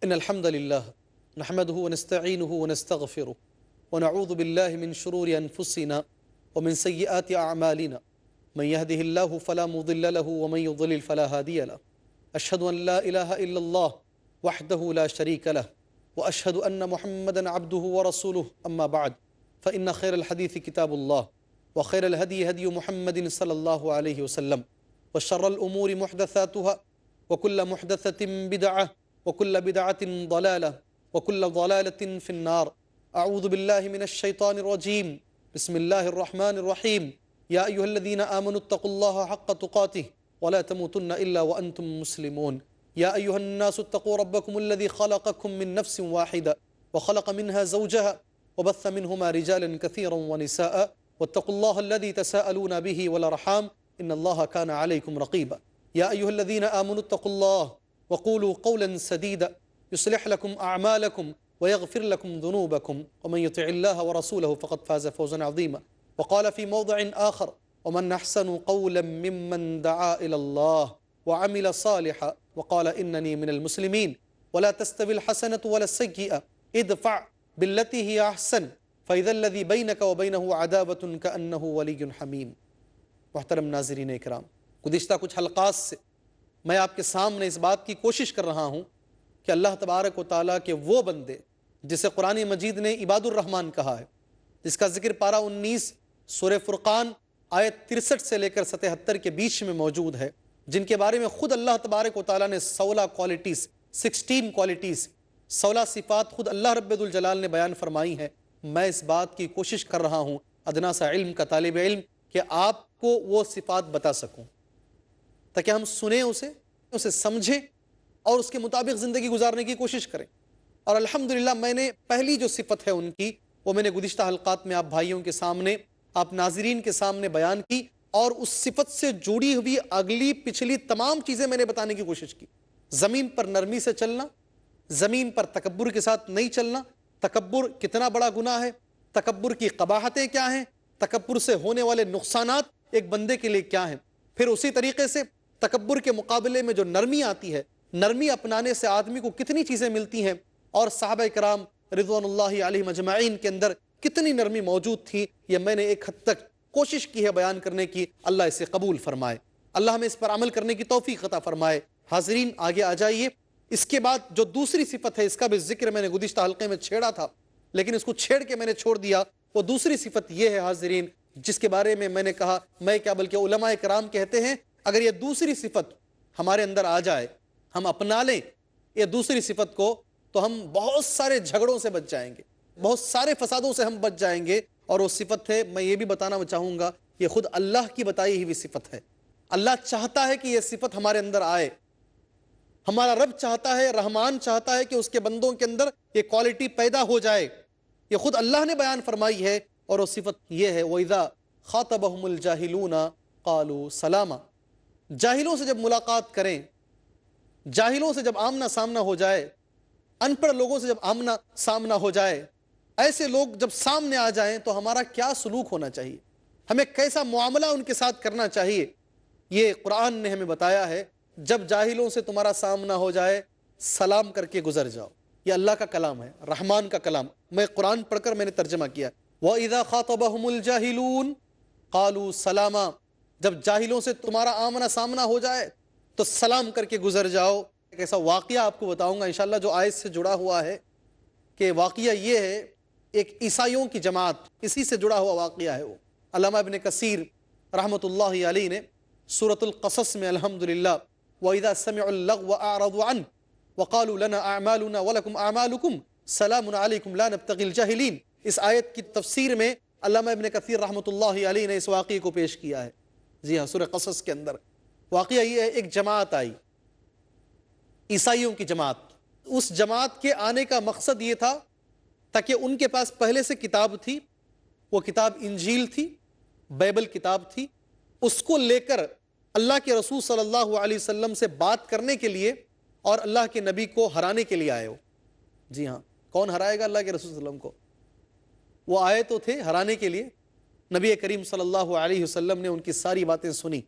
إن الحمد لله نحمده ونستعينه ونستغفره ونعوذ بالله من شرور أنفسنا ومن سيئات أعمالنا من يهده الله فلا مضل له ومن يضلل فلا هادي له أشهد أن لا إله إلا الله وحده لا شريك له وأشهد أن محمدا عبده ورسوله أما بعد فإن خير الحديث كتاب الله وخير الهدي هدي محمد صلى الله عليه وسلم وشر الأمور محدثاتها وكل محدثة بدعة وكل بدعة ضلالة وكل ضلالة في النار أعوذ بالله من الشيطان الرجيم بسم الله الرحمن الرحيم يا أيها الذين آمنوا اتقوا الله حق تقاته ولا تموتن إلا وأنتم مسلمون يا أيها الناس اتقوا ربكم الذي خلقكم من نفس واحدة وخلق منها زوجها وبث منهما رجالا كثيرا ونساء واتقوا الله الذي تساءلون به والأرحام إن الله كان عليكم رقيبا يا أيها الذين آمنوا اتقوا الله وقولوا قولا سديدا يصلح لكم أعمالكم ويغفر لكم ذنوبكم ومن يطع الله ورسوله فقد فاز فوزا عظيما وقال في موضع آخر ومن أحسن قولا ممن دعا إلى الله وعمل صالحا وقال إنني من المسلمين ولا تستوي الحسنة ولا السيئة ادفع بالتي هي أحسن فإذا الذي بينك وبينه عداوة كأنه ولي حميم. محترم ناظرین اکرام، گزشتہ کچھ حلقات سے میں آپ کے سامنے اس بات کی کوشش کر رہا ہوں کہ اللہ تبارک و تعالیٰ کے وہ بندے جسے قرآن مجید نے عباد الرحمن کہا ہے، جس کا ذکر پارہ 19 سورہ فرقان آیت 63 سے لے کر 77 کے بیچ میں موجود ہے، جن کے بارے میں خود اللہ تبارک و تعالیٰ نے 16 کوالٹیز 16 صفات خود اللہ رب الجلال نے بیان فرمائی ہیں. میں اس بات کی کوشش کر رہا ہوں ادنا سا علم کا طالب علم کہ آپ کو وہ صفات بتا سکوں تاکہ ہم سنیں اسے سمجھیں اور اس کے مطابق زندگی گزارنے کی کوشش کریں. اور الحمدللہ میں نے پہلی جو صفت ہے ان کی وہ میں نے گزشتہ حلقات میں آپ بھائیوں کے سامنے، آپ ناظرین کے سامنے بیان کی، اور اس صفت سے جڑی ہوئی اگلی پچھلی تمام چیزیں میں نے بتانے کی کوشش کی. زمین پر نرمی سے چلنا، زمین پر تکبر کے ساتھ نہیں چلنا، تکبر کتنا بڑا گناہ ہے، تکبر کی قباحتیں کیا ہیں، تکبر سے ہونے والے نقصانات ایک بندے کے لیے کیا ہیں. پھر اسی طریقے سے تکبر کے مقابلے میں جو نرمی آتی ہے، نرمی اپنانے سے آدمی کو کتنی چیزیں ملتی ہیں، اور صحابہ کرام رضوان اللہ علیہم اجمعین کے اندر کتنی نرمی موجود تھی، یہ میں نے ایک حد تک کوشش کی ہے بیان کرنے کی. اللہ اسے قبول فرمائے، اللہ ہمیں اس پر عمل کرنے کی توفیق عطا فرمائے. حاضرین آگے آ جائیے. اس کے بعد جو دوسری صفت ہے، اس کا بھی ذکر میں نے گزشتہ حلقے میں چھیڑا تھا لیکن اس کو چھیڑ کے میں نے چھوڑ دیا. وہ دوسری صفت یہ ہے حاضرین، جس کے بارے میں نے کہا، میں کیا بلکہ علماء کرام کہتے ہیں اگر یہ دوسری صفت ہمارے اندر آ جائے، ہم اپنا لیں یہ دوسری صفت کو، تو ہم بہت سارے جھگڑوں سے بچ جائیں گے، بہت سارے فسادوں سے ہم بچ جائیں گے. اور وہ صفت ہے، میں یہ بھی بتانا چاہوں گا، یہ خود اللہ کی بتائی ہوئی صفت ہے. اللہ چاہتا ہے کہ یہ صفت ہمارے اندر آئے. ہمارا رب چاہتا ہے، رحمان چاہتا ہے کہ اس کے بندوں کے اندر یہ کوالٹی پیدا ہو جائے. یہ خود اللہ نے بیان فرمائی ہے، اور وہ صفت یہ ہے، وَإِذَا خَاطَبَهُمُ الْجَاهِلُونَ قَالُوا سَلَامًا. جاہلوں سے جب ملاقات کریں، جاہلوں سے جب آمنا سامنا ہو جائے، ان پڑھ لوگوں سے جب آمنا سامنا ہو جائے، ایسے لوگ جب سامنے آ جائیں تو ہمارا کیا سلوک ہونا چاہیے، ہمیں کیسا معاملہ ان کے ساتھ کرنا چاہیے، یہ قرآن نے ہمیں بتایا ہے. جب جاہلوں سے تمہارا سامنا ہو جائے سلام کر کے گزر جاؤ. یہ اللہ کا کلام ہے، رحمان کا کلام. میں قرآن پڑھ کر میں نے ترجمہ کیا. وَإِذَا خَاطَبَهُمُ الْجَاهِلُونَ قَالُوا سَلَامًا. جب جاہلوں سے تمہارا آمنا سامنا ہو جائے تو سلام کر کے گزر جاؤ. ایک ایسا واقعہ آپ کو بتاؤں گا انشاءاللہ جو آیت سے جڑا ہوا ہے، کہ واقعہ یہ ہے، ایک عیسائیوں کی جماعت، اسی سے جڑا ہوا واقعہ ہے. وہ علامہ ابن کثیر رحمۃ اللہ علیہ نے سورۃ القصص میں الحمدللہ وَإِذَا سَمِعُوا اللَّغْوَ أَعْرَضُوا عَنْهُ وَقَالُوا لَنَا أَعْمَالُنَا وَلَكُمْ أَعْمَالُكُمْ سَلَامٌ عَلَيْكُمْ لَا نَبْتَغِي الْجَاهِلِينَ. اس آیت کی تفسیر میں علامہ ابن کثیر رحمۃ اللہ علیہ نے اس واقعے کو پیش کیا ہے. جی ہاں، سورہ قصص کے اندر واقعہ یہ ہے، ایک جماعت آئی، عیسائیوں کی جماعت. اس جماعت کے آنے کا مقصد یہ تھا تاکہ ان کے پاس پہلے سے کتاب تھی، وہ کتاب انجیل تھی، بائبل کتاب تھی، اس کو لے کر اللہ کے رسول صلی اللہ علیہ وسلم سے بات کرنے کے لیے اور اللہ کے نبی کو ہرانے کے لیے آئے ہو. جی ہاں، کون ہرائے گا اللہ کے رسول صلی اللہ علیہ وسلم کو؟ وہ آئے تو تھے ہرانے کے لیے. نبی کریم صلی اللہ علیہ وسلم نے ان کی ساری باتیں سنی.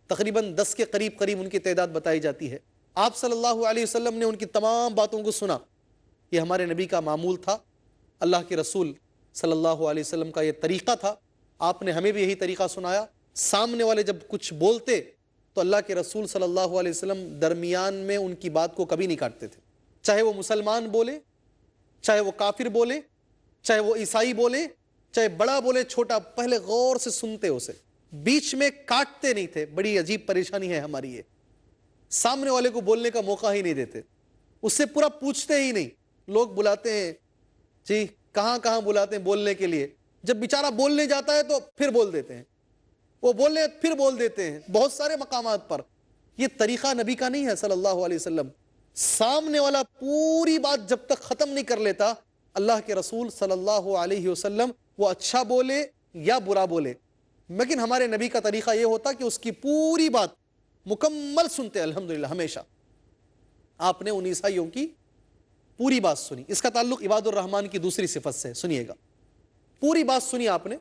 تقریباً 10 کے قریب ان کی تعداد بتائی جاتی ہے. آپ صلی اللہ علیہ وسلم نے ان کی تمام باتوں کو سنا. یہ ہمارے نبی کا معمول تھا, اللہ کے رسول صلی اللہ علیہ وسلم کا یہ طریقہ تھا. آپ نے ہمیں بھی یہی طریقہ سنایا. سامنے والے جب کچھ بولتے تو اللہ کے رسول صلی اللہ علیہ وسلم درمیان میں ان کی بات کو کبھی نہیں کاٹتے تھے, چاہے وہ مسلمان بولے, چاہے وہ کافر بولے, چاہے وہ عیسائی بولے, چاہے بڑا بولے چھوٹا, پہلے غور سے سنتے اسے, بیچ میں کاٹتے نہیں تھے. بڑی عجیب پریشانی ہے ہماری یہ, سامنے والے کو بولنے کا موقع ہی نہیں دیتے, اس سے پورا پوچھتے ہی نہیں. لوگ بلاتے ہیں جی, کہاں کہاں بلاتے ہیں بولنے کے لیے, جب بیچارہ بولنے جاتا ہے تو پھر بول دیتے ہیں, وہ بولنے پھر بول دیتے ہیں بہت سارے مقامات پر. یہ طریقہ نبی کا نہیں ہے صلی اللہ علیہ وسلم. سامنے والا پوری بات جب تک ختم نہیں کر لیتا, اللہ کے رسول صلی اللہ علیہ وسلم وہ اچھا بولے یا برا بولے, لیکن ہمارے نبی کا طریقہ یہ ہوتا کہ اس کی پوری بات مکمل سنتے. الحمدللہ ہمیشہ آپ نے ان عیسائیوں کی پوری بات سنی. اس کا تعلق عباد الرحمن کی دوسری صفت سے. سنیے گا, پوری بات سنی آپ نے,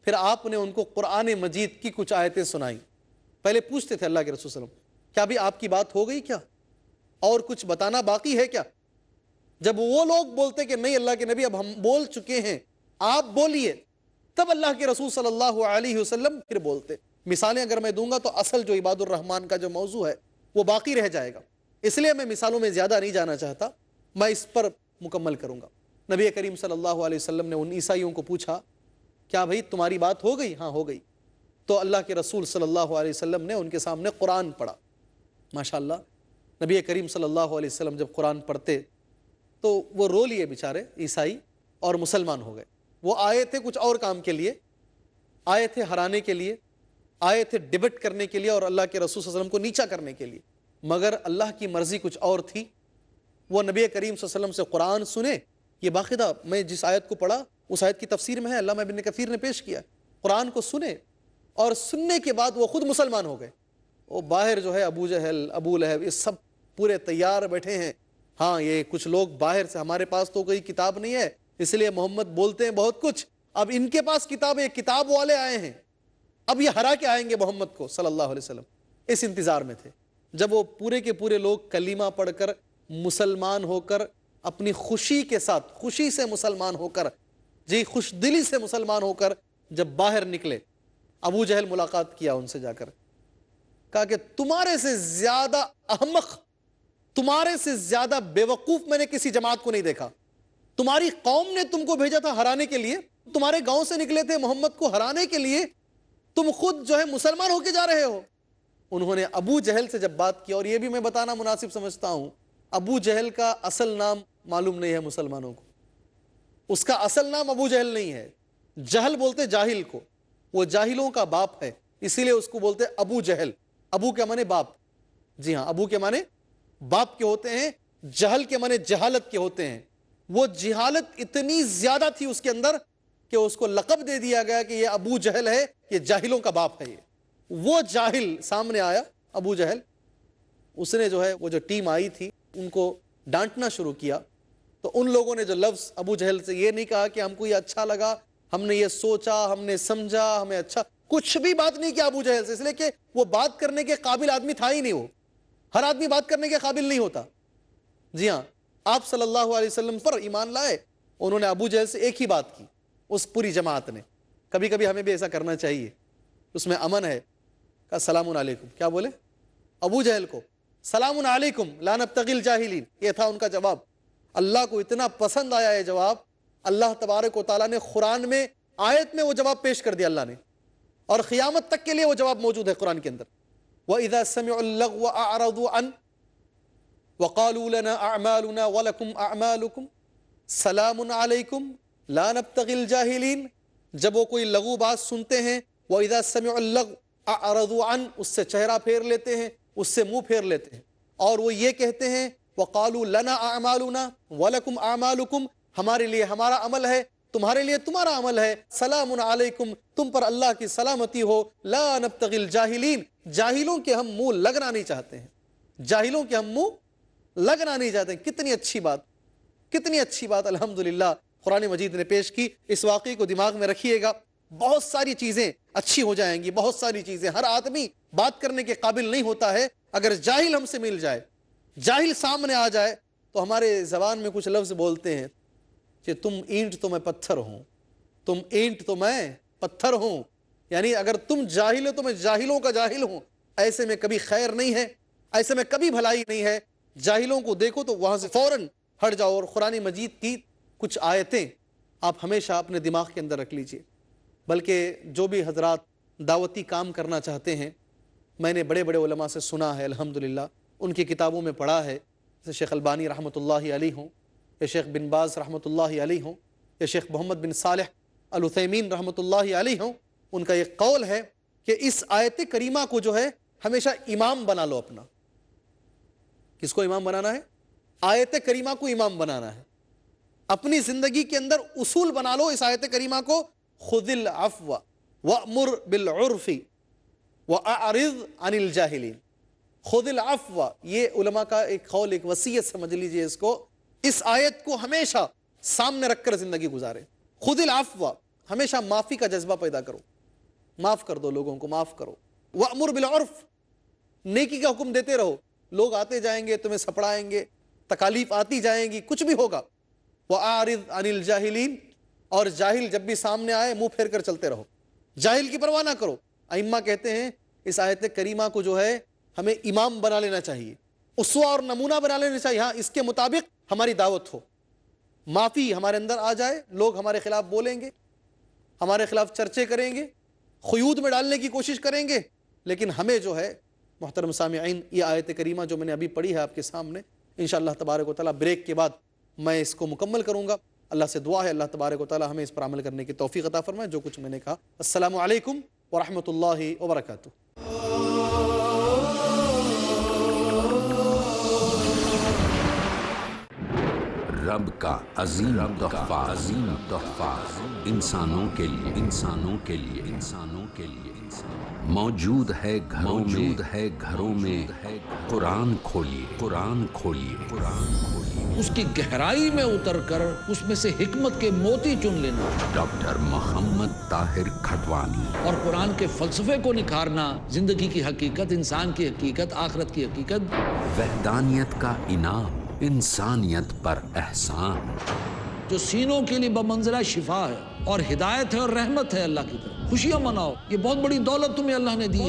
پھر آپ نے ان کو قرآن مجید کی کچھ آیتیں سنائیں. پہلے پوچھتے تھے اللہ کے رسول صلی اللہ علیہ وسلم, کیا بھی آپ کی بات ہو گئی کیا, اور کچھ بتانا باقی ہے کیا؟ جب وہ لوگ بولتے کہ نہیں اللہ کے نبی اب ہم بول چکے ہیں آپ بولیے, تب اللہ کے رسول صلی اللہ علیہ وسلم پھر بولتے. مثالیں اگر میں دوں گا تو اصل جو عباد الرحمن کا جو موضوع ہے وہ باقی رہ جائے گا, اس لیے میں مثالوں میں زیادہ نہیں جانا چاہتا, میں اس پر مکمل کروں گا. نبی کریم صلی اللہ علیہ وسلم نے ان عیسائیوں کو پوچھا, کیا بھئی تمہاری بات ہو گئی؟ ہاں ہو گئی. تو اللہ کے رسول صلی اللہ علیہ وسلم نے ان کے سامنے قرآن پڑھا. ماشاءاللہ نبی کریم صلی اللہ علیہ وسلم جب قرآن پڑھتے تو وہ رو لیے بیچارے عیسائی اور مسلمان ہو گئے. وہ آئے تھے کچھ اور کام کے لیے, آئے تھے ہرانے کے لیے, آئے تھے ڈبیٹ کرنے کے لیے اور اللہ کے رسول صلی اللہ علیہ وسلم کو نیچا کرنے کے لیے, مگر اللہ کی مرضی کچھ اور تھی. وہ نبی کریم صلی اللہ علیہ وسلم سے قرآن سنے. یہ باقاعدہ میں جس آیت کو پڑھا اس آیت کی تفسیر میں ہے, علامہ ابن کثیر نے پیش کیا. قرآن کو سنے اور سننے کے بعد وہ خود مسلمان ہو گئے. وہ باہر جو ہے ابو جہل, ابو لہب, یہ سب پورے تیار بیٹھے ہیں. ہاں یہ کچھ لوگ باہر سے, ہمارے پاس تو کوئی کتاب نہیں ہے اس لیے محمد بولتے ہیں بہت کچھ, اب ان کے پاس کتاب ہے, کتاب والے آئے ہیں, اب یہ ہرا کے آئیں گے محمد کو صلی اللہ علیہ وسلم. اس انتظار میں تھے. جب وہ پورے کے پورے لوگ کلمہ پڑھ کر مسلمان ہو کر, اپنی خوشی کے ساتھ, خوشی سے مسلمان ہو کر, جی خوش دلی سے مسلمان ہو کر جب باہر نکلے, ابو جہل ملاقات کیا ان سے جا کر, کہا کہ تمہارے سے زیادہ احمق, تمہارے سے زیادہ بے وقوف میں نے کسی جماعت کو نہیں دیکھا. تمہاری قوم نے تم کو بھیجا تھا ہرانے کے لیے, تمہارے گاؤں سے نکلے تھے محمد کو ہرانے کے لیے, تم خود جو ہے مسلمان ہو کے جا رہے ہو. انہوں نے ابو جہل سے جب بات کی, اور یہ بھی میں بتانا مناسب سمجھتا ہوں, ابو جہل کا اصل نام معلوم نہیں ہے مسلمانوں کو. اس کا اصل نام ابو جہل نہیں ہے, جہل بولتے جاہل کو, وہ جاہلوں کا باپ ہے, اسی لیے اس کو بولتے ابو جہل. ابو کے معنی باپ, جی ہاں ابو کے معنی باپ کے ہوتے ہیں, جہل کے معنی جہالت کے ہوتے ہیں. وہ جہالت اتنی زیادہ تھی اس کے اندر کہ اس کو لقب دے دیا گیا کہ یہ ابو جہل ہے, یہ جاہلوں کا باپ ہے. یہ وہ جاہل سامنے آیا ابو جہل, اس نے جو ہے وہ جو ٹیم آئی تھی ان کو ڈانٹنا شروع کیا. تو ان لوگوں نے جو لفظ ابو جہل سے یہ نہیں کہا کہ ہم کو یہ اچھا لگا, ہم نے یہ سوچا, ہم نے سمجھا, ہمیں اچھا, کچھ بھی بات نہیں کیا ابو جہل سے, اس لیے کہ وہ بات کرنے کے قابل آدمی تھا ہی نہیں. وہ ہر آدمی بات کرنے کے قابل نہیں ہوتا. جی ہاں, آپ صلی اللہ علیہ وسلم پر ایمان لائے, انہوں نے ابو جہل سے ایک ہی بات کی, اس پوری جماعت نے. کبھی کبھی ہمیں بھی ایسا کرنا چاہیے, اس میں امن ہے. کہا السلام علیکم, کیا بولے ابو جہل کو, سلام علیکم لا نبتغی الجاہلین, یہ تھا ان کا جواب. اللہ کو اتنا پسند آیا یہ جواب, اللہ تبارک و تعالیٰ نے قرآن میں آیت میں وہ جواب پیش کر دیا اللہ نے, اور قیامت تک کے لیے وہ جواب موجود ہے قرآن کے اندر. وَإِذَا سَمِعُوا اللَّغْوَ أَعْرَضُوا عَنْهُ وَقَالُوا لَنَا أَعْمَالُنَا وَلَكُمْ أَعْمَالُكُمْ سَلَامٌ عَلَيْكُمْ لَا نَبْتَغِي الْجَاهِلِينَ. جب وہ کوئی لغو بات سنتے ہیں, وَإِذَا سَمِعُوا اللَّغْوَ أَعْرَضُوا عَنْهُ, اس سے چہرہ پھیر لیتے ہیں, اس سے منہ پھیر لیتے ہیں, اور وہ یہ کہتے ہیں وَقَالُوا لَنَا أَعْمَالُنَا وَلَكُمْ أَعْمَالُكُمْ, ہمارے لیے ہمارا عمل ہے, تمہارے لیے تمہارا عمل ہے, سلام علیکم, تم پر اللہ کی سلامتی ہو, لا نبتغی الجاہلین, جاہلوں کے ہم منہ لگنا نہیں چاہتے ہیں, جاہلوں کے ہم منہ لگنا نہیں چاہتے ہیں. کتنی اچھی بات, کتنی اچھی بات الحمدللہ قرآن مجید نے پیش کی. اس واقعے کو دماغ میں رکھیے گا, بہت ساری چیزیں اچھی ہو جائیں گی, بہت ساری چیزیں. ہر آدمی بات کرنے کے قابل نہیں ہوتا ہے, اگر جاہل ہم سے مل جائے, جاہل سامنے آ جائے تو ہمارے زبان میں کچھ لفظ بولتے ہیں کہ تم اینٹ تو میں پتھر ہوں، تم اینٹ تو میں پتھر ہوں، یعنی اگر تم جاہل ہو تو میں جاہلوں کا جاہل ہوں، ایسے میں کبھی خیر نہیں ہے، ایسے میں کبھی بھلائی نہیں ہے۔ جاہلوں کو دیکھو تو وہاں سے فوراً ہٹ جاؤ۔ اور قرآن مجید کی کچھ آیتیں آپ ہمیشہ اپنے دماغ کے اندر رکھ لیجئے۔ بلکہ جو بھی حضرات دعوتی کام کرنا چاہتے ہیں، میں نے بڑے بڑے علماء سے سنا ہے، الحمدللہ ان کی کتابوں میں پڑھا ہے، جیسے شیخ البانی رحمۃ اللہ علیہ ہوں، یا شیخ بن باز رحمۃ اللہ علیہ ہوں، یا شیخ محمد بن صالح العثیمین رحمۃ اللہ علیہ ہوں، ان کا ایک قول ہے کہ اس آیت کریمہ کو جو ہے ہمیشہ امام بنا لو اپنا۔ کس کو امام بنانا ہے؟ آیت کریمہ کو امام بنانا ہے، اپنی زندگی کے اندر اصول بنا لو اس آیت کریمہ کو۔ خذ العفو وأمر بالعرف وأعرض عن الجاہلین۔ خذ العفو، یہ علماء کا ایک قول، ایک وصیت سمجھ لیجئے اس کو۔ اس آیت کو ہمیشہ سامنے رکھ کر زندگی گزارے۔ خذ العفو، ہمیشہ معافی کا جذبہ پیدا کرو، معاف کر دو لوگوں کو، معاف کرو۔ وأمر بالعرف، نیکی کا حکم دیتے رہو۔ لوگ آتے جائیں گے، تمہیں سپڑائیں گے، تکالیف آتی جائیں گی، کچھ بھی ہوگا۔ وَأَعْرِضْ عَنِ الْجَاهِلِينَ، اور جاہل جب بھی سامنے آئے منہ پھیر کر چلتے رہو، جاہل کی پرواہ نہ کرو۔ ائمہ کہتے ہیں اس آیت کریمہ کو جو ہے ہمیں امام بنا لینا چاہیے، اسوہ اور نمونہ بنا لینا چاہیے۔ ہاں، اس کے مطابق ہماری دعوت ہو، معافی ہمارے اندر آ جائے، لوگ ہمارے خلاف بولیں گے، ہمارے خلاف چرچے کریں گے، خیوط میں ڈالنے کی کوشش کریں گے، لیکن ہمیں جو ہے محترم سامعین، یہ آیت کریمہ جو میں نے ابھی پڑھی ہے آپ کے سامنے، انشاءاللہ تبارک و تعالیٰ بریک کے بعد میں اس کو مکمل کروں گا۔ اللہ سے دعا ہے اللہ تبارک و تعالیٰ ہمیں اس پر عمل کرنے کی توفیق عطا فرمائے جو کچھ میں نے کہا۔ السلام علیکم ورحمۃ اللہ وبرکاتہ۔ رب کا عظیم تحفہ انسانوں کے لیے موجود ہے گھروں میں قرآن کھولیے اس کی گہرائی میں اتر کر اس میں سے حکمت کے موتی چن لینا، ڈاکٹر محمد طاہر کھٹوانی، اور قرآن کے فلسفے کو نکھارنا، زندگی کی حقیقت، انسان کی حقیقت، آخرت کی حقیقت۔ وحدانیت کا انعام، انسانیت پر احسان، جو سینوں کے لیے بمنزلہ شفا ہے اور ہدایت ہے اور رحمت ہے اللہ کی طرف۔ خوشیاں مناؤ، یہ بہت بڑی دولت تمہیں اللہ نے دی ہے،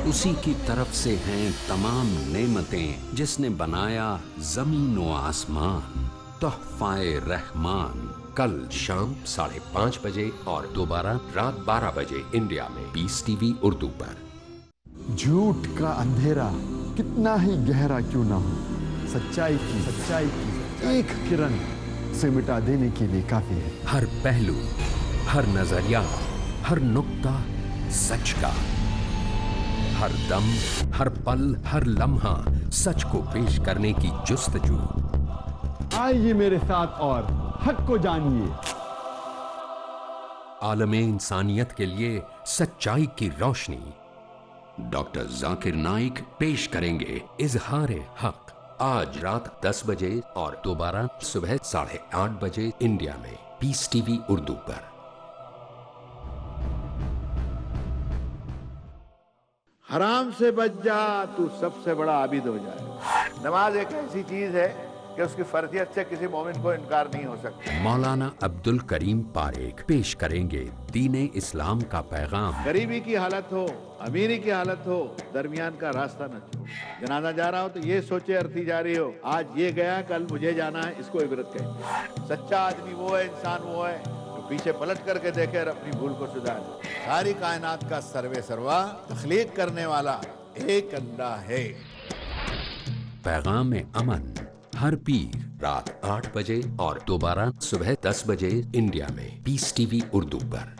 اسی کی طرف سے ہیں تمام نعمتیں، جس نے بنایا زمین و آسمان۔ تحفہ رحمان، کل شام 5:30 بجے اور دوبارہ رات 12 بجے انڈیا میں پیس ٹی وی اردو پر۔ جھوٹ کا اندھیرا کتنا ہی گہرا کیوں نہ ہو، سچائی کی ایک کرن سے مٹا دینے کے لیے کافی ہے۔ ہر پہلو، ہر نظریہ، ہر نقطہ سچ کا، ہر دم، ہر پل، ہر لمحہ سچ کو پیش کرنے کی جستجو۔ آئیے میرے ساتھ اور حق کو جانیے۔ عالم انسانیت کے لیے سچائی کی روشنی۔ ڈاکٹر ذاکر نائک پیش کریں گے اظہار حق، آج رات 10 بجے اور دوبارہ صبح 8:30 بجے انڈیا میں پیس ٹی وی اردو پر۔ حرام سے بچ جا تو سب سے بڑا عابد ہو جائے۔ نماز ایک ایسی چیز ہے کہ اس کی فرضیت سے کسی مومن کو انکار نہیں ہو سکتا۔ مولانا عبد الکریم پاریک پیش کریں گے دین اسلام کا پیغام۔ غریبی کی حالت ہو، امیری کی حالت ہو، درمیان کا راستہ نہ چھوڑ۔ جنازہ جا رہا ہو تو یہ سوچے ارتھی جاری ہو، آج یہ گیا کل مجھے جانا ہے، اس کو عبرت کہیں گے۔ سچا آدمی وہ ہے، انسان وہ ہے جو پیچھے پلٹ کر کے دیکھے اور اپنی بھول کو سدھارے۔ ساری کائنات کا سروے سروا تخلیق کرنے والا ایک اللہ ہے۔ پیغام امن، ہر پیر رات 8 بجے اور دوبارہ صبح 10 بجے انڈیا میں پیس ٹی وی اردو پر۔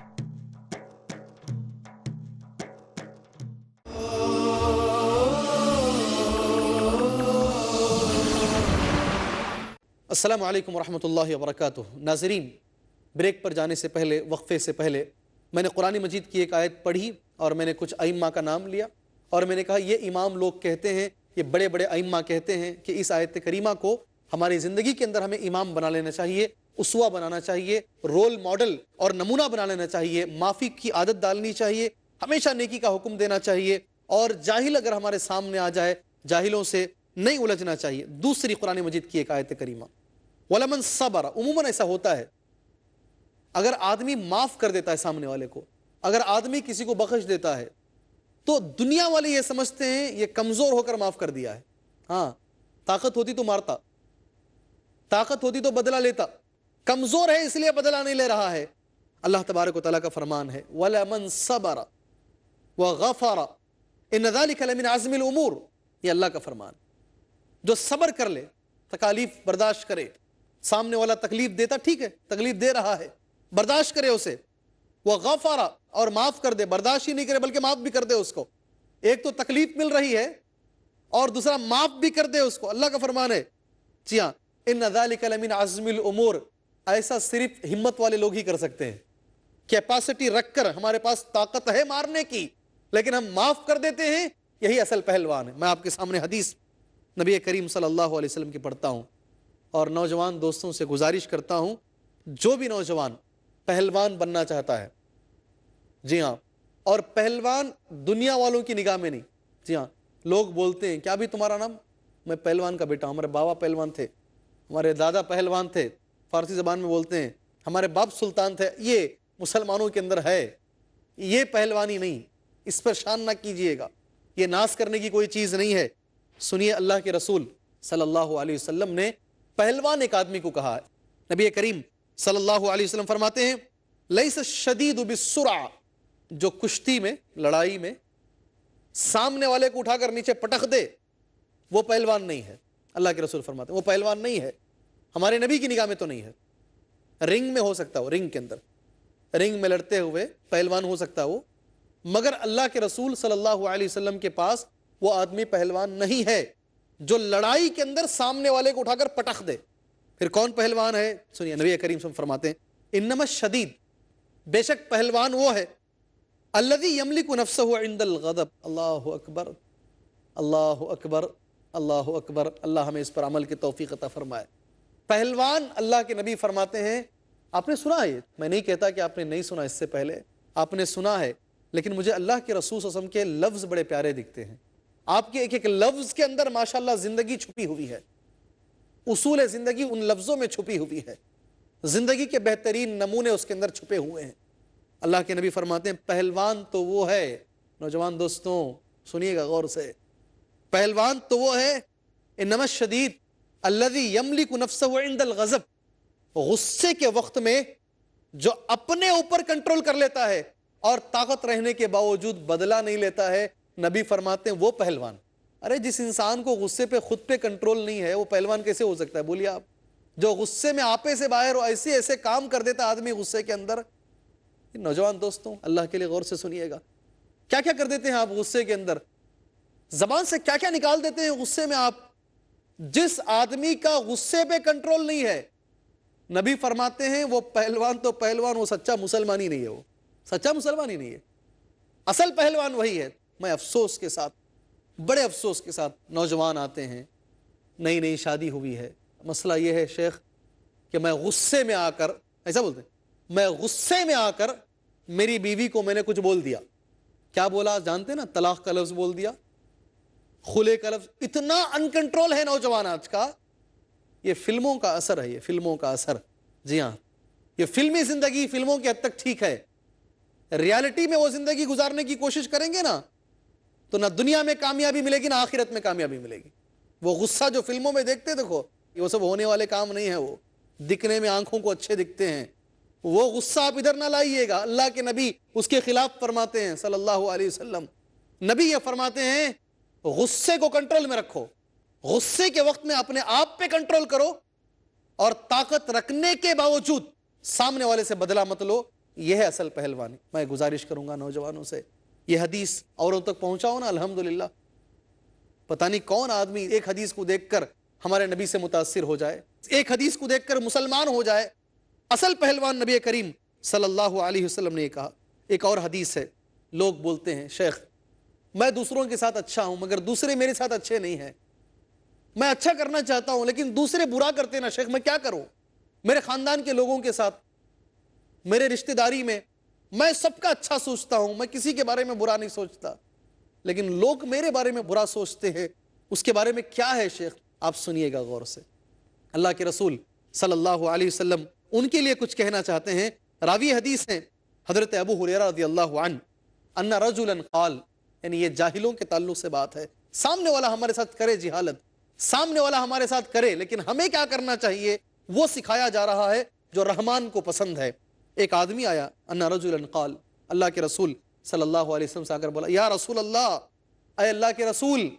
السلام علیکم ورحمۃ اللہ وبرکاتہ۔ ناظرین، بریک پر جانے سے پہلے، وقفے سے پہلے، میں نے قرآن مجید کی ایک آیت پڑھی اور میں نے کچھ ائمہ کا نام لیا اور میں نے کہا یہ امام لوگ کہتے ہیں، یہ بڑے بڑے ائمہ کہتے ہیں کہ اس آیت کریمہ کو ہماری زندگی کے اندر ہمیں امام بنا لینا چاہیے، اسوہ بنانا چاہیے، رول ماڈل اور نمونہ بنا لینا چاہیے، معافی کی عادت ڈالنی چاہیے، ہمیشہ نیکی کا حکم دینا چاہیے، اور جاہل اگر ہمارے سامنے آ جائے، جاہلوں سے نہیں الجھنا چاہیے. دوسری قرآن مجید کی ایک آیت کریمہ وَلَمَنْ صَبَرَ. عموماً ایسا ہوتا ہے اگر آدمی معاف کر دیتا ہے سامنے والے کو, اگر آدمی کسی کو بخش دیتا ہے تو دنیا والے یہ سمجھتے ہیں یہ کمزور ہو کر معاف کر دیا ہے. ہاں طاقت ہوتی تو مارتا, طاقت ہوتی تو بدلہ لیتا, کمزور ہے اس لیے بدلہ نہیں لے رہا ہے. اللہ تبارک و تعالیٰ کا فرمان ہے وَلَمَنْ صَبَرَ وَغَفَرَ إِنَّ ذَلِكَ لَمِنْ عَزْمِ الْأُمُورِ. یہ اللہ کا فرمان. جو صبر کر لے, تکالیف برداشت کرے, سامنے والا تکلیف دیتا ٹھیک ہے, تکلیف دے رہا ہے, برداشت کرے اسے. وَغَفَرَ اور معاف کر دے, برداشت ہی نہیں کرے بلکہ معاف بھی کر دے اس کو. ایک تو تکلیف مل رہی ہے اور دوسرا معاف بھی کر دے اس کو. اللہ کا فرمان ہے. جی ہاں, إِنَّ ذَلِكَ لَمِنْ عَزْمِ الْأُمُورِ. ایسا صرف ہمت والے لوگ ہی کر سکتے ہیں. کیپیسٹی رکھ کر ہمارے پاس طاقت ہے مارنے کی لیکن ہم معاف کر دیتے ہیں, یہی اصل پہلوان ہے. میں آپ کے سامنے حدیث نبی کریم صلی اللہ علیہ وسلم کی پڑھتا ہوں اور نوجوان دوستوں سے گزارش کرتا ہوں جو بھی نوجوان پہلوان بننا چاہتا ہے, جی ہاں, اور پہلوان دنیا والوں کی نگاہ میں نہیں. جی ہاں, لوگ بولتے ہیں کیا بھی تمہارا نام؟ میں پہلوان کا بیٹا ہوں, ہمارے بابا پہلوان تھے, ہمارے دادا پہلوان تھے, فارسی زبان میں بولتے ہیں ہمارے باپ سلطان تھے. یہ مسلمانوں کے اندر ہے, یہ پہلوانی نہیں, اس پر شان نہ کیجئے گا, یہ ناز کرنے کی کوئی چیز نہیں ہے. سنیے اللہ کے رسول صلی اللہ علیہ وسلم نے پہلوان ایک آدمی کو کہا ہے. نبی کریم صلی اللہ علیہ وسلم فرماتے ہیں لیس الشدید بالسرعہ, جو کشتی میں, لڑائی میں سامنے والے کو اٹھا کر نیچے پٹخ دے وہ پہلوان نہیں ہے. اللہ کے رسول فرماتے ہیں وہ پہلوان نہیں ہے, ہمارے نبی کی نگاہ میں تو نہیں ہے. رنگ میں ہو سکتا ہو, رنگ کے اندر رنگ میں لڑتے ہوئے پہلوان ہو سکتا ہو, مگر اللہ کے رسول صلی اللہ علیہ وسلم کے پاس وہ آدمی پہلوان نہیں ہے جو لڑائی کے اندر سامنے والے کو اٹھا کر پٹخ دے. پھر کون پہلوان ہے؟ سنیے نبی کریم صلی اللہ علیہ وسلم فرماتے ہیں انما الشدید, بے شک پہلوان وہ ہے الذی یملک نفسہ عند الغضب. اللہ اکبر, اللہ اکبر, اللہ اکبر. اللہ ہمیں اس پر عمل کی توفیق عطا فرمائے. پہلوان اللہ کے نبی فرماتے ہیں, آپ نے سنا ہے, میں نہیں کہتا کہ آپ نے نہیں سنا, اس سے پہلے آپ نے سنا ہے, لیکن مجھے اللہ کے رسول صلی اللہ علیہ وسلم کے لفظ بڑے پیارے دکھتے ہیں. آپ کے ایک ایک لفظ کے اندر ماشاءاللہ زندگی چھپی ہوئی ہے, اصول زندگی ان لفظوں میں چھپی ہوئی ہے, زندگی کے بہترین نمونے اس کے اندر چھپے ہوئے ہیں. اللہ کے نبی فرماتے ہیں پہلوان تو وہ ہے, نوجوان دوستوں سنیے گا غور سے, پہلوان تو وہ ہے انما الشدید الذی یملک نفسہ عند الغضب, غصے کے وقت میں جو اپنے اوپر کنٹرول کر لیتا ہے اور طاقت رہنے کے باوجود بدلہ نہیں لیتا ہے. نبی فرماتے ہیں وہ پہلوان. ارے جس انسان کو غصے پہ خود پہ کنٹرول نہیں ہے وہ پہلوان کیسے ہو سکتا ہے؟ بولیے آپ. جو غصے میں آپے سے باہر ہو, ایسے ایسے کام کر دیتا آدمی غصے کے اندر. نوجوان دوستوں اللہ کے لیے غور سے سنیے گا, کیا کیا کر دیتے ہیں آپ غصے کے اندر, زبان سے کیا کیا نکال دیتے ہیں غصے میں آپ. جس آدمی کا غصے پہ کنٹرول نہیں ہے, نبی فرماتے ہیں وہ پہلوان تو پہلوان, وہ سچا مسلمان ہی نہیں ہے, وہ سچا مسلمان ہی نہیں ہے. اصل پہلوان وہی ہے. میں افسوس کے ساتھ, بڑے افسوس کے ساتھ نوجوان آتے ہیں, نئی نئی شادی ہوئی ہے, مسئلہ یہ ہے شیخ کہ میں غصے میں آ کر, ایسا بولتے ہیں, میں غصے میں آ کر میری بیوی کو میں نے کچھ بول دیا. کیا بولا جانتے نا؟ طلاق کا لفظ بول دیا, خلے کا لفظ. اتنا انکنٹرول ہے نوجوان آج کا. یہ فلموں کا اثر ہے, یہ فلموں کا اثر. جی ہاں, یہ فلمی زندگی فلموں کی حد تک ٹھیک ہے, ریالٹی میں وہ زندگی گزارنے کی کوشش کریں گے نا تو نہ دنیا میں کامیابی ملے گی نہ آخرت میں کامیابی ملے گی. وہ غصہ جو فلموں میں دیکھتے دیکھو, یہ سب ہونے والے کام نہیں ہے. وہ دکھنے میں آنکھوں کو اچھے دکھتے ہیں, وہ غصہ آپ ادھر نہ لائیے گا. اللہ کے نبی اس کے خلاف فرماتے ہیں صلی اللہ علیہ وسلم. نبی یہ فرماتے ہیں غصے کو کنٹرول میں رکھو, غصے کے وقت میں اپنے آپ پہ کنٹرول کرو اور طاقت رکھنے کے باوجود سامنے والے سے بدلہ مت لو. یہ ہے اصل پہلوانی. میں گزارش کروں گا نوجوانوں سے یہ حدیث اوروں تک پہنچاؤ نا. الحمدللہ پتہ نہیں کون آدمی ایک حدیث کو دیکھ کر ہمارے نبی سے متاثر ہو جائے, ایک حدیث کو دیکھ کر مسلمان ہو جائے. اصل پہلوان نبی کریم صلی اللہ علیہ وسلم نے یہ کہا. ایک اور حدیث ہے, لوگ بولتے ہیں شیخ میں دوسروں کے ساتھ اچھا ہوں مگر دوسرے میرے ساتھ اچھے نہیں ہیں, میں اچھا کرنا چاہتا ہوں لیکن دوسرے برا کرتے نا شیخ, میں کیا کروں؟ میرے خاندان کے لوگوں کے ساتھ, میرے رشتہ داری میں میں سب کا اچھا سوچتا ہوں, میں کسی کے بارے میں برا نہیں سوچتا, لیکن لوگ میرے بارے میں برا سوچتے ہیں, اس کے بارے میں کیا ہے شیخ؟ آپ سنیے گا غور سے. اللہ کے رسول صلی اللہ علیہ وسلم ان کے لیے کچھ کہنا چاہتے ہیں. راوی حدیث ہیں حضرت ابو ہریرہ رضی اللہ عنہ ان رجلا قال، یعنی یہ جاہلوں کے تعلق سے بات ہے. سامنے والا ہمارے ساتھ کرے جہالت، سامنے والا ہمارے ساتھ کرے، لیکن ہمیں کیا کرنا چاہیے وہ سکھایا جا رہا ہے جو رحمان کو پسند ہے. ایک آدمی آیا، ان رجلا قال، اللہ کے رسول صلی اللہ علیہ وسلم سے آ کر بولا، یا رسول اللہ، اے اللہ کے رسول،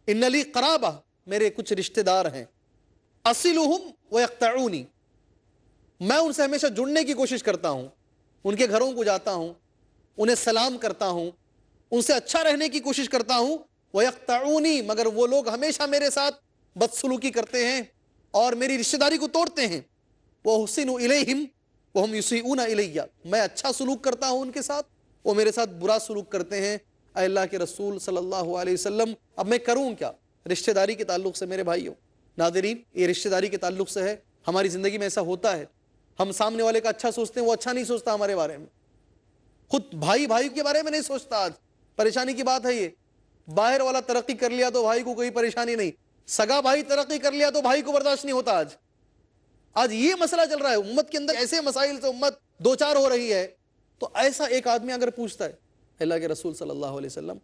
ان لی قرابہ، میرے کچھ رشتہ دار ہیں، اصلہم ویقطعونی، میں ان سے ہمیشہ جڑنے کی کوشش کرتا ہوں، ان کے گھروں کو جاتا ہوں، انہیں سلام کرتا ہوں، ان سے اچھا رہنے کی کوشش کرتا ہوں، ویقطعونی، مگر وہ لوگ ہمیشہ میرے ساتھ بدسلوکی کرتے ہیں اور میری رشتہ داری کو توڑتے ہیں. وَأُحْسِنُ إِلَيْهِمْ وَهُمْ يُسِيئُونَ إِلَيَّ، میں اچھا سلوک کرتا ہوں ان کے ساتھ، وہ میرے ساتھ برا سلوک کرتے ہیں. اے اللہ کے رسول صلی اللہ علیہ وسلم، اب میں کروں کیا؟ رشتہ داری کے تعلق سے میرے بھائیوں ناظرین، یہ رشتہ داری کے تعلق سے ہے. ہماری زندگی میں ایسا ہوتا ہے، ہم سامنے والے کا اچھا سوچتے ہیں، وہ اچھا نہیں سوچتا ہمارے بارے میں. خود بھائی بھائی کے بارے میں نہیں سوچتا. آج پریشانی کی بات ہے یہ. باہر والا ترقی کر لیا تو بھائی کو کوئی پریشانی نہیں، سگا بھائی ترقی کر لیا تو بھائی کو برداشت نہیں ہوتا. آج یہ مسئلہ چل رہا ہے امت کے اندر، ایسے مسائل سے امت دو چار ہو رہی ہے. تو ایسا ایک آدمی اگر پوچھتا ہے، اللہ کے رسول صلی اللہ علیہ وسلم،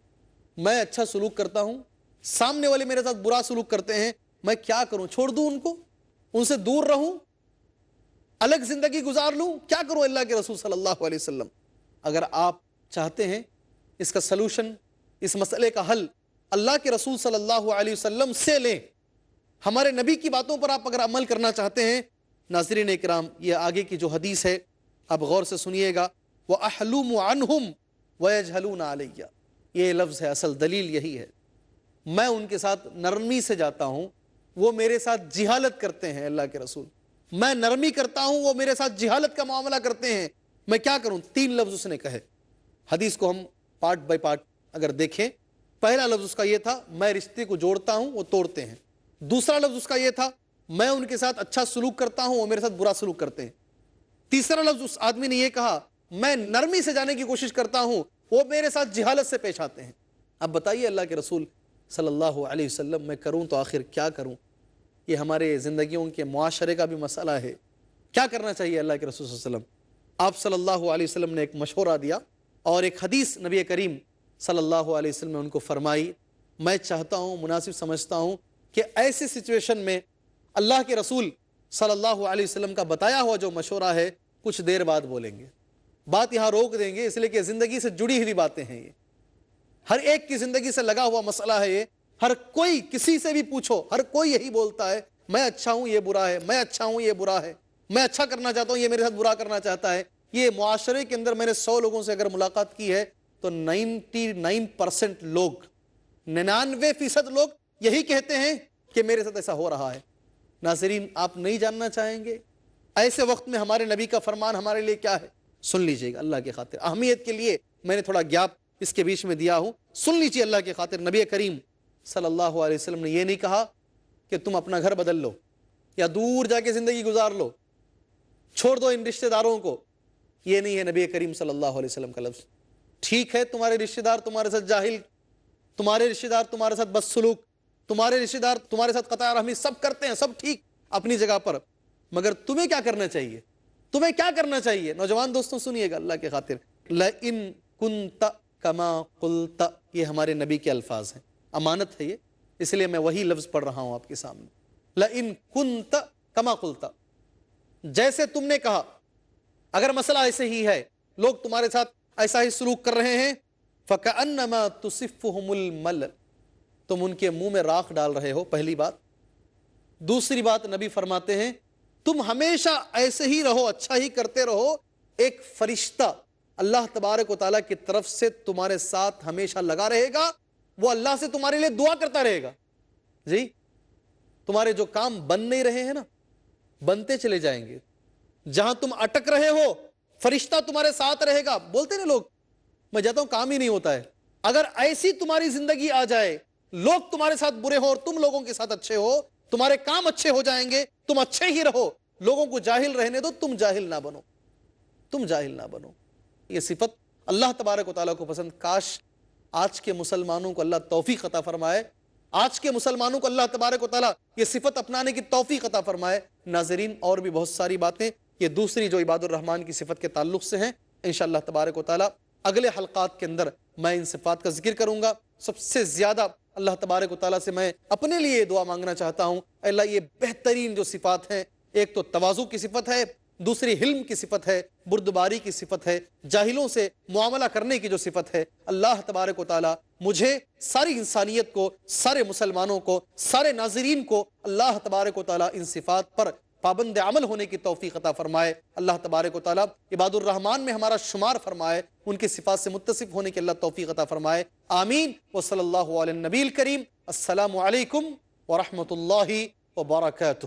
میں اچھا سلوک کرتا ہوں، سامنے والے میرے ساتھ برا سلوک کرتے ہیں، میں کیا کروں؟ چھوڑ دوں ان کو؟ ان سے دور رہوں؟ الگ زندگی گزار لوں؟ کیا کروں اللہ کے رسول صلی اللہ علیہ وسلم؟ اگر آپ چاہتے ہیں اس کا سلوشن، اس مسئلے کا حل اللہ کے رسول صلی اللہ علیہ وسلم سے لیں. ہمارے نبی کی باتوں پر آپ اگر عمل کرنا چاہتے ہیں، ناظرین اکرام، یہ آگے کی جو حدیث ہے آپ غور سے سنیے گا. وَأَحْلُمُ عَنْهُمْ وَيَجْهَلُونَ عَلَيَّ، یہ لفظ ہے، اصل دلیل یہی ہے. میں ان کے ساتھ نرمی سے جاتا ہوں، وہ میرے ساتھ جہالت کرتے ہیں. اللہ کے رسول، میں نرمی کرتا ہوں، وہ میرے ساتھ جہالت کا معاملہ کرتے ہیں، میں کیا کروں؟ 3 لفظ اس نے کہے. حدیث کو ہم پارٹ بائی پارٹ اگر دیکھیں، پہلا لفظ اس کا یہ تھا، میں رشتے کو جوڑتا ہوں، وہ توڑتے ہیں. دوسرا لفظ اس کا یہ تھا، میں ان کے ساتھ اچھا سلوک کرتا ہوں، وہ میرے ساتھ برا سلوک کرتے ہیں. تیسرا لفظ اس آدمی نے یہ کہا، میں نرمی سے جانے کی کوشش کرتا ہوں، وہ میرے ساتھ جہالت سے پیش آتے ہیں. اب بتائیے اللہ کے رسول صلی اللہ علیہ وسلم، میں کروں تو آخر کیا کروں؟ یہ ہمارے زندگیوں کے معاشرے کا بھی مسئلہ ہے. کیا کرنا چاہیے اللہ کے رسول صلی اللہ علیہ وسلم؟ آپ صلی اللہ علیہ وسلم نے ایک مشورہ دیا اور ایک حدیث نبی کریم صلی اللہ علیہ وسلم نے ان کو فرمائی. میں چاہتا ہوں، مناسب سمجھتا ہوں کہ ایسی سچویشن میں اللہ کے رسول صلی اللہ علیہ وسلم کا بتایا ہوا جو مشورہ ہے کچھ دیر بعد بولیں گے. بات یہاں روک دیں گے، اس لیے کہ زندگی سے جڑی ہوئی باتیں ہیں. یہ ہر ایک کی زندگی سے لگا ہوا مسئلہ ہے. یہ ہر کوئی، کسی سے بھی پوچھو، ہر کوئی یہی بولتا ہے، میں اچھا ہوں یہ برا ہے، میں اچھا ہوں یہ برا ہے، میں اچھا کرنا چاہتا ہوں یہ میرے ساتھ برا کرنا چاہتا ہے. یہ معاشرے کے اندر میں نے 100 لوگوں سے اگر ملاقات کی ہے تو 99% لوگ، 99% لوگ یہی کہتے ہیں کہ میرے ساتھ ایسا ہو رہا ہے. ناظرین، آپ نہیں جاننا چاہیں گے ایسے وقت میں ہمارے نبی کا فرمان ہمارے لیے کیا ہے؟ سن لیجئے گا اللہ کی خاطر. اہمیت کے لیے میں نے تھوڑا گیپ اس کے بیچ میں دیا ہوں، سن لیجئے اللہ کی خاطر. نبی کریم صلی اللہ علیہ وسلم نے یہ نہیں کہا کہ تم اپنا گھر بدل لو یا دور جا کے زندگی گزار لو، چھوڑ دو ان رشتہ داروں کو. یہ نہیں ہے نبی کریم صلی اللہ علیہ وسلم کا لفظ. ٹھیک ہے تمہارے رشتہ دار تمہارے ساتھ جاہل، تمہارے رشتہ دار تمہارے ساتھ بدسلوک، تمہارے رشتہ دار تمہارے ساتھ قطع رحمی، سب کرتے ہیں، سب ٹھیک اپنی جگہ پر، مگر تمہیں کیا کرنا چاہیے؟ تمہیں کیا کرنا چاہیے؟ نوجوان دوستوں سنیے گا اللہ کے خاطر. لَإِن كُنْتَ كَمَا قُلْتَ، یہ ہمارے نبی کے الفاظ ہیں، امانت ہے یہ، اس لیے میں وہی لفظ پڑھ رہا ہوں آپ کے سامنے. لَإِن كُنْتَ كَمَا قُلْتَ، جیسے تم نے کہا. اگر مسئلہ ایسے ہی ہے، لوگ تمہارے ساتھ ایسا ہی سلوک کر رہے ہیں، فَكَأَنَّمَا تُصِفُّهُمُ الْمَلَّ، تم ان کے منہ میں راکھ ڈال رہے ہو، پہلی بات. دوسری بات نبی فرماتے ہیں تم ہمیشہ ایسے ہی رہو، اچھا ہی کرتے رہو، ایک فرشتہ اللہ تبارک و تعالیٰ کی طرف سے تمہارے ساتھ ہمیشہ لگا رہے گا، وہ اللہ سے تمہارے لیے دعا کرتا رہے گا. جی، تمہارے جو کام بن نہیں رہے ہیں نا، بنتے چلے جائیں گے. جہاں تم اٹک رہے ہو فرشتہ تمہارے ساتھ رہے گا. بولتے نا لوگ، میں جاتا ہوں کام ہی نہیں ہوتا ہے. اگر ایسی تمہاری زندگی آ جائے، لوگ تمہارے ساتھ برے ہو اور تم لوگوں کے ساتھ اچھے ہو، تمہارے کام اچھے ہو جائیں گے، تم اچھے ہی رہو، لوگوں کو جاہل رہنے دو، تم جاہل نہ بنو، تم جاہل نہ بنو. یہ صفت اللہ تبارک و تعالیٰ کو پسند. کاش آج کے مسلمانوں کو اللہ توفیق عطا فرمائے آج کے مسلمانوں کو اللہ تبارک و تعالیٰ یہ صفت اپنانے کی توفیق عطا فرمائے۔ ناظرین، اور بھی بہت ساری باتیں یہ دوسری جو عباد الرحمن کی صفت کے تعلق سے ہیں، انشاءاللہ تبارک و تعالیٰ اگلے حلقات کے اندر میں ان صفات کا ذکر کروں گا۔ سب سے زیادہ اللہ تبارک و تعالیٰ سے میں اپنے لیے یہ دعا مانگنا چاہتا ہوں، اے اللہ یہ بہترین جو صفات ہیں، ایک تو تواضع کی صفت ہے، دوسری حلم کی صفت ہے، بردباری کی صفت ہے، جاہلوں سے معاملہ کرنے کی جو صفت ہے، اللہ تبارک و تعالیٰ مجھے، ساری انسانیت کو، سارے مسلمانوں کو، سارے ناظرین کو اللہ تبارک و تعالیٰ ان صفات پر پابند عمل ہونے کی توفیق عطا فرمائے۔ اللہ تبارک و تعالیٰ عباد الرحمن میں ہمارا شمار فرمائے، ان کی صفات سے متصف ہونے کی اللہ توفیق عطا فرمائے۔ آمین۔ وصلی اللہ علی النبی الکریم۔ السلام علیکم ورحمۃ اللہ وبرکاتہ۔